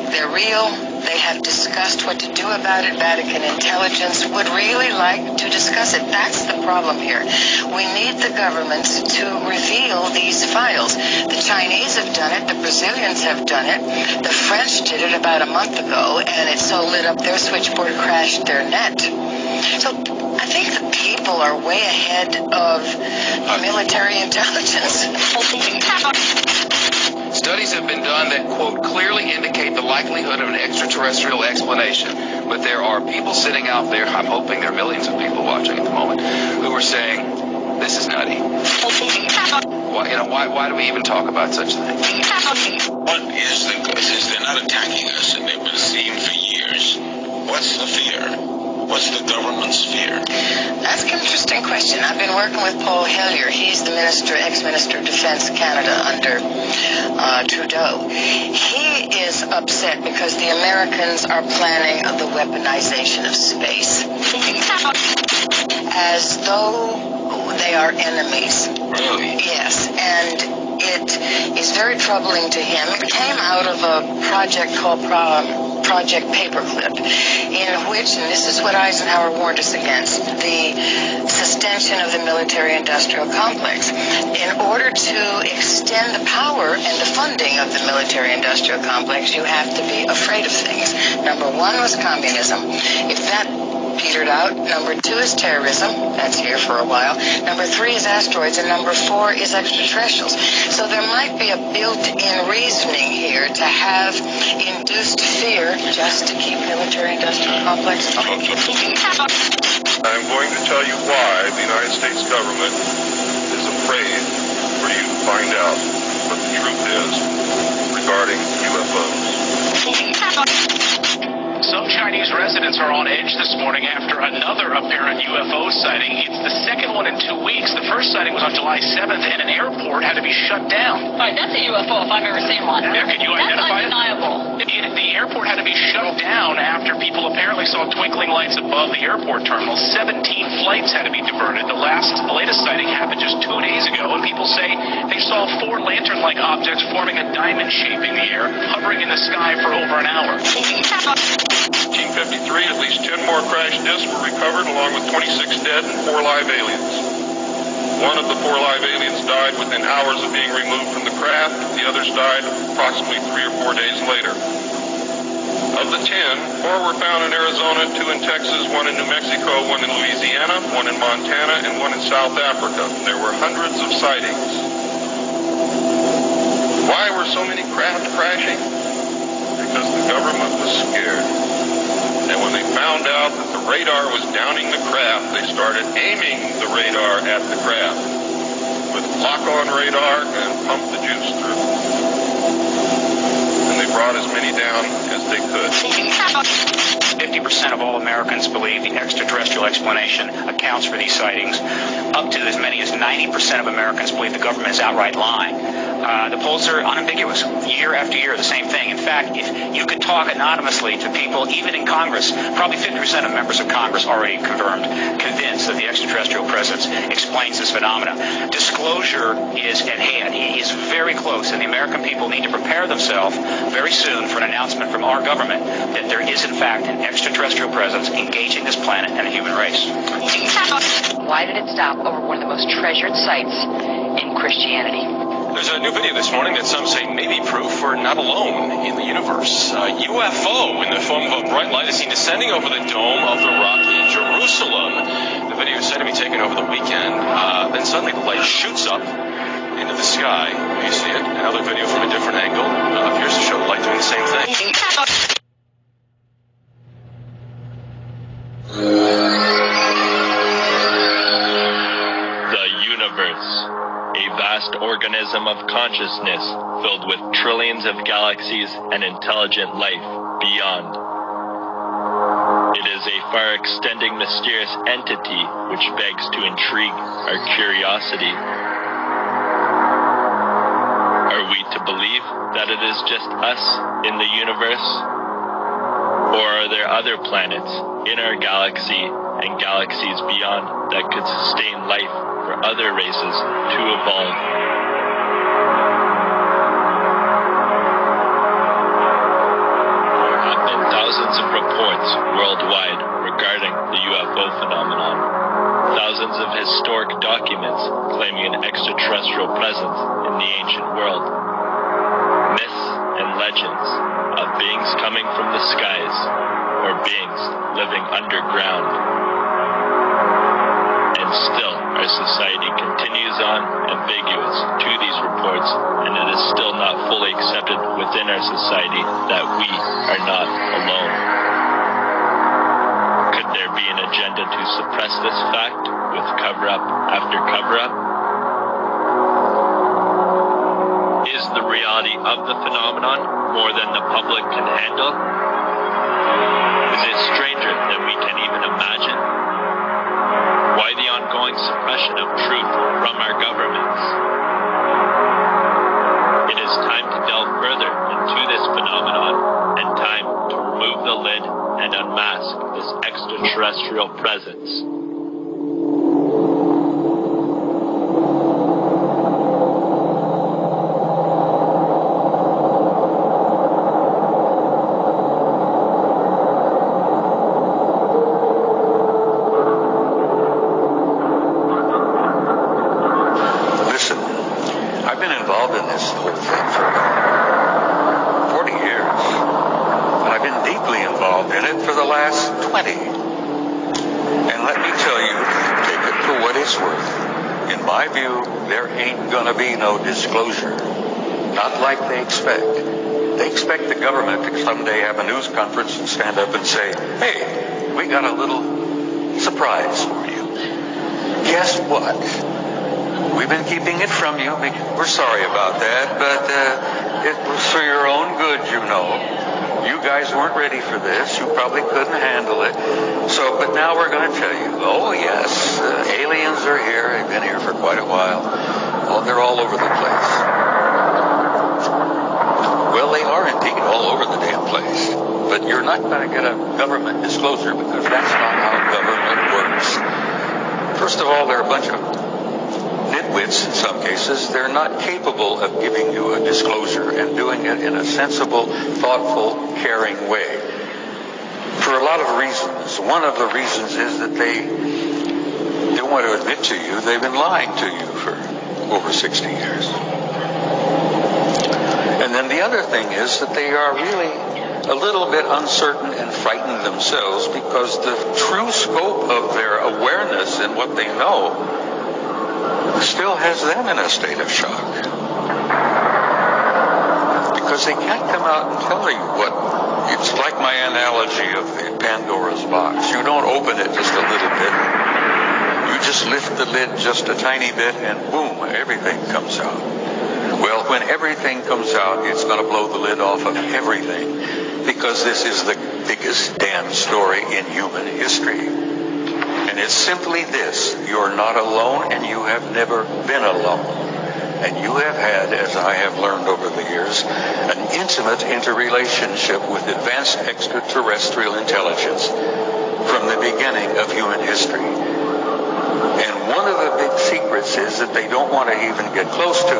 They're real. They have discussed what to do about it. Vatican intelligence would really like to discuss it. That's the problem here. We need the governments to reveal these files. The Chinese have done it. The Brazilians have done it. The French did it about a month ago, and it so lit up their switchboard, crashed their net. So I think the people are way ahead of military intelligence. Studies have been done that, quote, clearly indicate the likelihood of an extraterrestrial explanation. But there are people sitting out there, I'm hoping there are millions of people watching at the moment, who are saying, this is nutty. Why do we even talk about such a thing? What is since they're not attacking us and they've been seen for years, what's the fear? What's the government's fear? That's an interesting question. I've been working with Paul Hellyer. He's the ex-minister of Defense Canada under Trudeau. He is upset because the Americans are planning the weaponization of space as though they are enemies. Really? Yes, and it is very troubling to him. It came out of a project called Project Paperclip, in which, and this is what Eisenhower warned us against, the sustention of the military-industrial complex. In order to extend the power and the funding of the military-industrial complex, you have to be afraid of things. Number one was communism. If that petered out. Number two is terrorism. That's here for a while. Number three is asteroids. And number four is extraterrestrials. So there might be a built-in reasoning here to have induced fear just to keep military-industrial complexes going. I'm going to tell you why the United States government is afraid for you to find out what the truth is regarding UFOs. Some Chinese residents are on edge this morning after another apparent UFO sighting. It's the second one in 2 weeks. The first sighting was on July 7th, and an airport had to be shut down. All right, that's a UFO if I've ever seen one. Yeah, can you identify it? That's undeniable. The airport had to be shut down after people apparently saw twinkling lights above the airport terminal. 17 flights had to be diverted. The latest sighting happened just 2 days ago, and people say they saw 4 lantern-like objects forming a diamond shape in the air, hovering in the sky for over an hour. 1953, at least 10 more crash discs were recovered, along with 26 dead and 4 live aliens. One of the 4 live aliens died within hours of being removed from the craft. The others died approximately 3 or 4 days later. Of the 10, 4 were found in Arizona, 2 in Texas, 1 in New Mexico, 1 in Louisiana, 1 in Montana, and 1 in South Africa. There were hundreds of sightings. Why were so many craft crashing? Because the government was scared. And when they found out that the radar was downing the craft, they started aiming the radar at the craft with lock-on radar and pumped the juice through. And they brought as many down as they could. 50% of all Americans believe the extraterrestrial explanation accounts for these sightings. Up to as many as 90% of Americans believe the government is outright lying. The polls are unambiguous. Year after year, the same thing. In fact, if you could talk anonymously to people, even in Congress, probably 50% of members of Congress already convinced that the extraterrestrial presence explains this phenomena. Disclosure is at hand. It is very close, and the American people need to prepare themselves very soon for an announcement from our government that there is, in fact, an extraterrestrial presence engaging this planet and the human race. Why did it stop over one of the most treasured sites in Christianity? There's a new video this morning that some say may be proof we're not alone in the universe. A UFO in the form of a bright light is seen descending over the dome of the rocky Jerusalem. The video is said to be taken over the weekend. Then suddenly the light shoots up into the sky. You see it. Another video from a different angle appears to show the light doing the same thing. The universe. A vast organism of consciousness filled with trillions of galaxies and intelligent life beyond. It is a far-extending mysterious entity which begs to intrigue our curiosity. Are we to believe that it is just us in the universe? Or are there other planets in our galaxy and galaxies beyond that could sustain life for other races to evolve? documents claiming an extraterrestrial presence in the ancient world. Myths and legends of beings coming from the skies or beings living underground. And still, our society continues on ambiguous to these reports, and it is still not fully accepted within our society that we are not alone. Could there be an agenda to suppress this fact with cover-up after cover-up? Is the reality of the phenomenon more than the public can handle? Is it stranger than we can even imagine? Why the ongoing suppression of truth from our governments? It is time to delve further into this phenomenon and time to remove the lid and unmask this extraterrestrial presence. Disclosure. Not like they expect. They expect the government to someday have a news conference and stand up and say, hey, we got a little surprise for you. Guess what? We've been keeping it from you. We're sorry about that, but it was for your own good, you know. You guys weren't ready for this. You probably couldn't handle it. But now we're going to tell you, oh yes, aliens are here. They've been here for quite a while. Oh, they're all over the place. Well, they are indeed all over the damn place. But you're not going to get a government disclosure because that's not how government works. First of all, they're a bunch of nitwits in some cases. They're not capable of giving you a disclosure and doing it in a sensible, thoughtful, caring way. For a lot of reasons. One of the reasons is that they don't want to admit to you they've been lying to you for over 60 years. And then the other thing is that they are really a little bit uncertain and frightened themselves because the true scope of their awareness and what they know still has them in a state of shock. Because they can't come out and tell you what. It's like my analogy of the Pandora's box. You don't open it just a little bit. You just lift the lid just a tiny bit and boom, everything comes out. Well, when everything comes out, it's going to blow the lid off of everything because this is the biggest damn story in human history. And it's simply this: you're not alone and you have never been alone. And you have had, as I have learned over the years, an intimate interrelationship with advanced extraterrestrial intelligence from the beginning of human history. And one of the big secrets is that they don't want to even get close to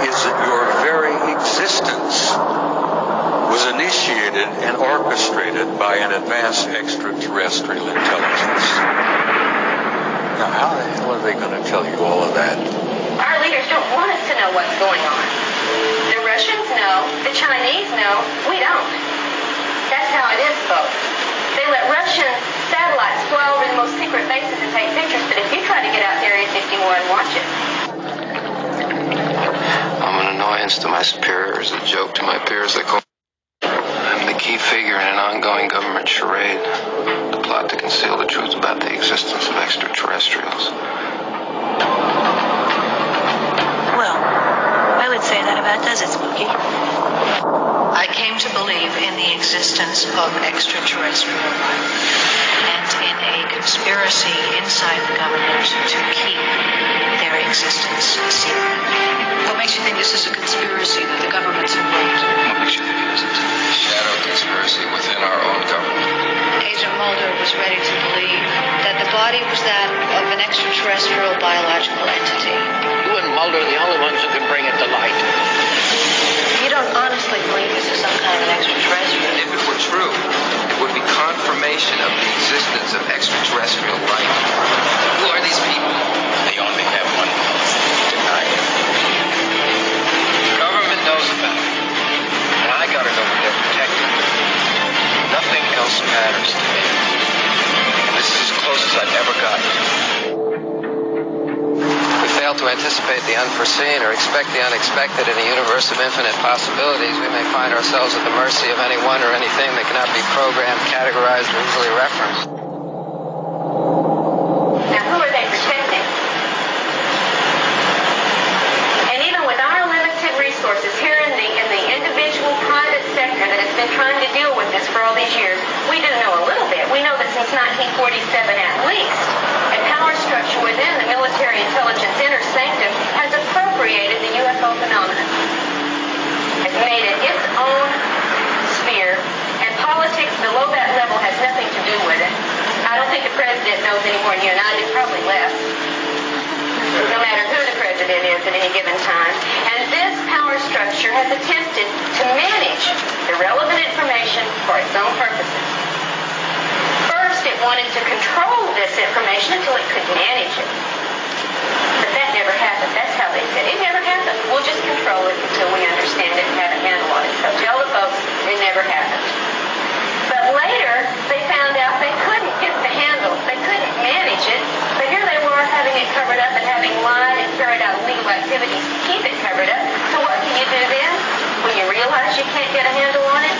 is that your very existence was initiated and orchestrated by an advanced extraterrestrial intelligence. Now, how the hell are they going to tell you all of that? Our leaders don't want us to know what's going on. The Russians know, the Chinese know, we don't. That's how it is, folks. They let Russian satellites fly over the most secret bases and take pictures, but if you try to get out to Area 51 and watch it. I'm an annoyance to my superiors, a joke to my peers. They call I'm the key figure in an ongoing government charade, the plot to conceal the truth about the existence of extraterrestrials. Well, I would say that about does it, Spooky. I came to believe in the existence of extraterrestrial life and in a conspiracy inside the government to keep their existence secret. What makes you think this is a conspiracy that the government's involved? What makes you think it isn't? A shadow conspiracy within our own government. Agent Mulder was ready to believe that the body was that of an extraterrestrial biological entity. You and Mulder are the only ones who can bring it to light. You don't honestly believe this is some kind of an extraterrestrial? If it were true, it would be confirmation of the existence of extraterrestrial life. Who are these people? The only anticipate the unforeseen or expect the unexpected in a universe of infinite possibilities, we may find ourselves at the mercy of anyone or anything that cannot be programmed, categorized, or easily referenced. Now, who are they protecting? And even with our limited resources here in the individual private sector that has been trying to deal with this for all these years, we do know a little bit. We know that since 1947 at least, a power structure within the military intelligence inner sanctum has appropriated the UFO phenomenon, has made it its own sphere, and politics below that level has nothing to do with it. I don't think the president knows any more than you and I do, probably less, no matter who the president is at any given time. And this power structure has attempted to manage the relevant information for its own purposes. First, it wanted to control this information until it could manage it. But that never happened. That's how they said it never happened. We'll just control it until we understand it and have a handle on it. So tell the folks it never happened. But later, they found out they couldn't get the handle. They couldn't manage it. But here they were having it covered up and having lied and carried out illegal activities to keep it covered up. So what can you do then when you realize you can't get a handle on it?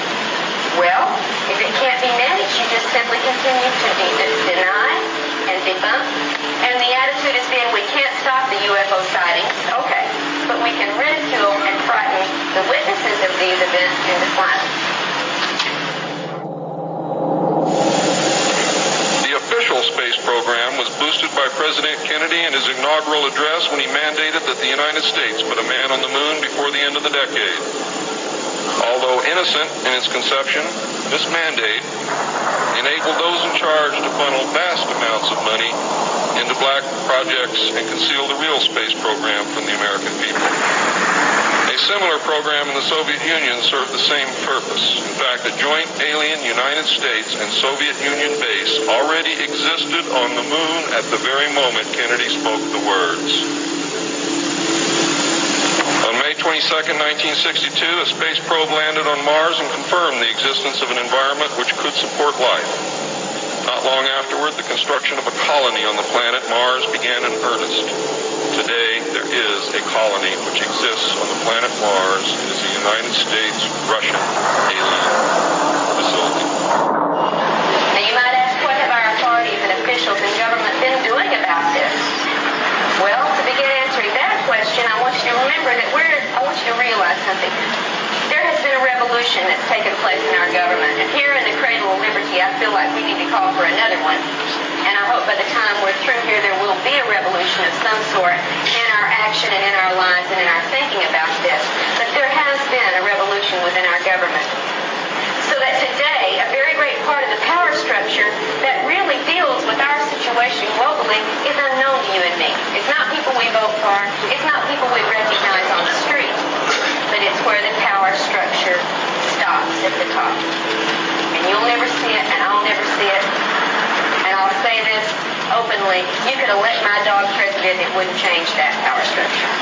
Well, if it can't be managed, you just simply continue to deny and debunk. And the attitude has been, we can't stop the UFO sightings. Okay, but we can ridicule and frighten the witnesses of these events into silence. The official space program was boosted by President Kennedy in his inaugural address when he mandated that the United States put a man on the moon before the end of the decade. Although innocent in its conception, this mandate enabled those in charge to funnel vast amounts of money into black projects and conceal the real space program from the American people. A similar program in the Soviet Union served the same purpose. In fact, a joint alien United States and Soviet Union base already existed on the moon at the very moment Kennedy spoke the words. On May 22nd, 1962, a space probe landed on Mars and confirmed the existence of an environment which could support life. Not long afterward, the construction of a colony on the planet Mars began in earnest. Today, there is a colony which exists on the planet Mars. It is a United States-Russian alien facility. Now, you might ask, what have our authorities and officials in government been doing about this? Well, to begin answering that question, I want you to remember that I want you to realize something. There has been a revolution that's taken place in our government. And here in the Cradle of Liberty, I feel like we need to call for another one. And I hope by the time we're through here, there will be a revolution of some sort in our action and in our lives and in our thinking about this. But there has been a revolution within our government. So that today, a very great part of the power structure that really deals with our situation globally is unknown to you and me. It's not people we vote for. It's not people we recognize on the street. But it's where the power structure stops at the top. And you'll never see it, and I'll never see it. And I'll say this openly. You could elect my dog president, it wouldn't change that power structure.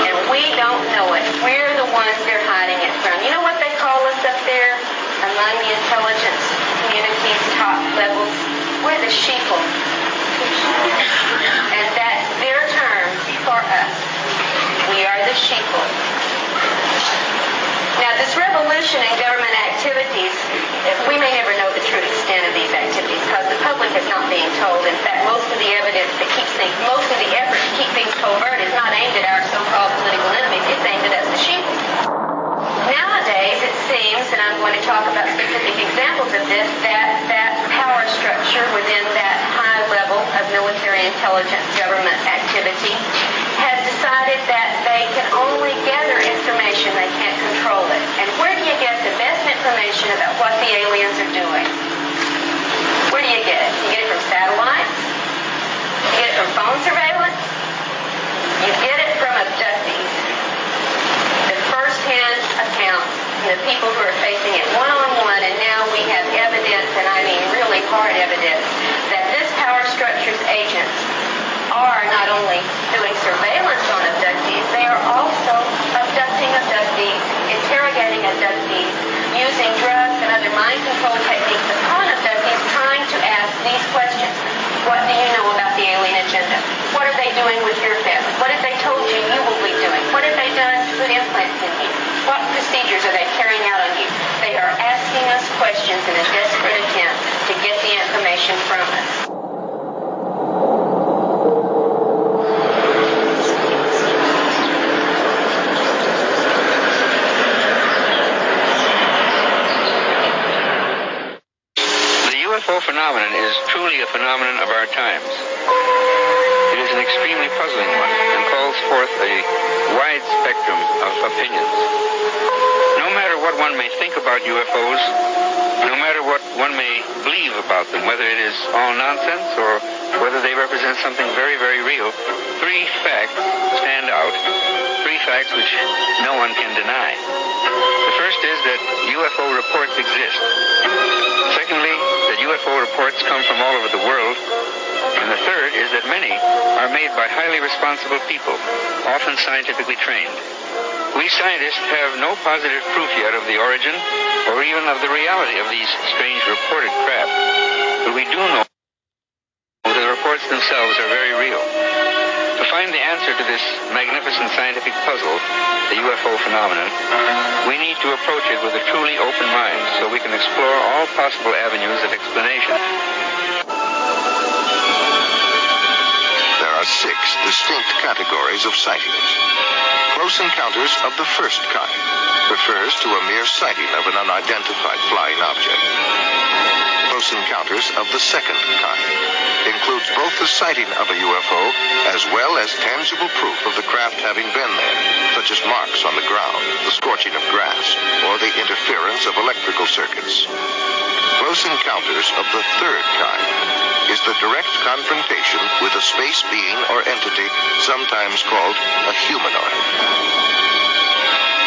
And we don't know it. We're the ones they're hiding it from. You know what they call us up there among the intelligence community's top levels? We're the sheeple. And that's their term for us. We are the sheeple. Now, this revolution in government activities, we may never know the true extent of these activities because the public is not being told. In fact, most of the evidence that keeps things, most of the effort to keep things covert is not aimed at our so-called political enemies. It's aimed at us, the sheeple. Nowadays, it seems, and I'm going to talk about specific examples of this, that power structure within that high level of military intelligence government activity has decided that they can only gather information, they can't control it. And where do you get the best information about what the aliens are doing? Where do you get it? You get it from satellites? You get it from phone surveillance? You get it from abductees. The first-hand account from the people who are facing it one-on-one, and now we have evidence, and I mean really hard evidence, that this power structure's agents are not only doing surveillance on abductees, they are also abducting abductees, interrogating abductees, using drugs and other mind control techniques upon abductees, trying to ask these questions. What do you know about the alien agenda? What are they doing with your family? What have they told you you will be doing? What have they done to put implants in you? What procedures are they carrying out on you? They are asking us questions in a desperate attempt to get the information from us. The UFO phenomenon is truly a phenomenon of our times. It is an extremely puzzling one and calls forth a wide spectrum of opinions. No matter what one may think about UFOs, no matter what one may believe about them, whether it is all nonsense or whether they represent something very, very real, three facts stand out, three facts which no one can deny. The first is that UFO reports exist. Secondly, that UFO reports come from all over the world. And the third is that many are made by highly responsible people, often scientifically trained. We scientists have no positive proof yet of the origin or even of the reality of these strange reported craft, but we do know the reports themselves are very real. To find the answer to this magnificent scientific puzzle, the UFO phenomenon, we need to approach it with a truly open mind so we can explore all possible avenues of explanation. There are 6 distinct categories of sightings. Close encounters of the first kind refers to a mere sighting of an unidentified flying object. Close encounters of the second kind includes both the sighting of a UFO as well as tangible proof of the craft having been there, such as marks on the ground, the scorching of grass, or the interference of electrical circuits. Close encounters of the third kind is the direct confrontation with a space being or entity sometimes called a humanoid.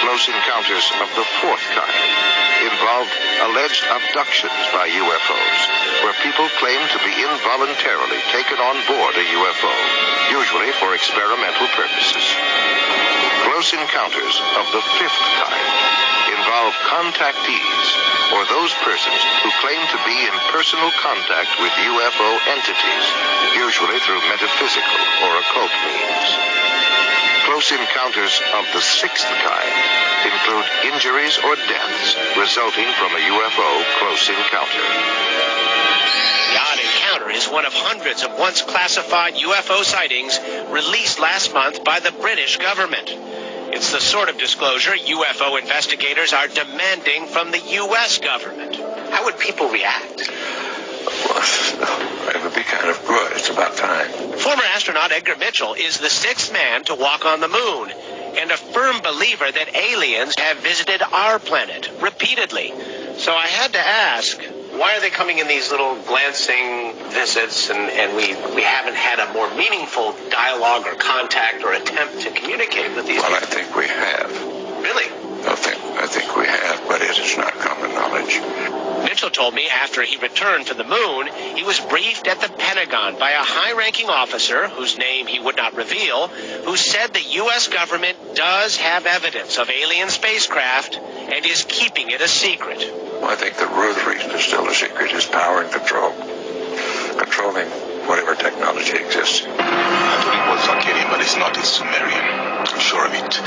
Close encounters of the fourth kind involve alleged abductions by UFOs, where people claim to be involuntarily taken on board a UFO, usually for experimental purposes. Close encounters of the fifth kind involve contactees, or those persons who claim to be in personal contact with UFO entities, usually through metaphysical or occult means. Close encounters of the sixth kind include injuries or deaths resulting from a UFO close encounter. The odd encounter is one of hundreds of once classified UFO sightings released last month by the British government. It's the sort of disclosure UFO investigators are demanding from the U.S. government. How would people react? Well, it would be kind of good. It's about time. Former astronaut Edgar Mitchell is the sixth man to walk on the moon and a firm believer that aliens have visited our planet repeatedly. So I had to ask, why are they coming in these little glancing visits and we haven't had a more meaningful dialogue or contact or attempt to communicate with these people? Well, I think we have. Really? I think we have, but it is not common knowledge. Mitchell told me after he returned to the moon, he was briefed at the Pentagon by a high-ranking officer, whose name he would not reveal, who said the U.S. government does have evidence of alien spacecraft and is keeping it a secret. Well, I think the real reason it's still a secret is power and control. Controlling whatever technology exists. I thought it was Akkadian, but it's not. It's Sumerian. I'm sure of it.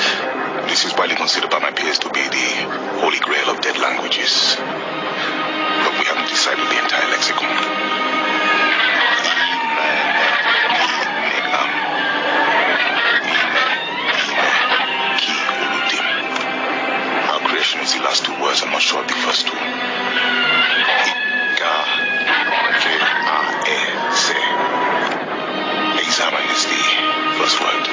This is widely considered by my peers to be the holy grail of dead languages. But we haven't deciphered the entire lexicon. Our creation is the last two words. I'm not sure of the first two. Examine is the first word.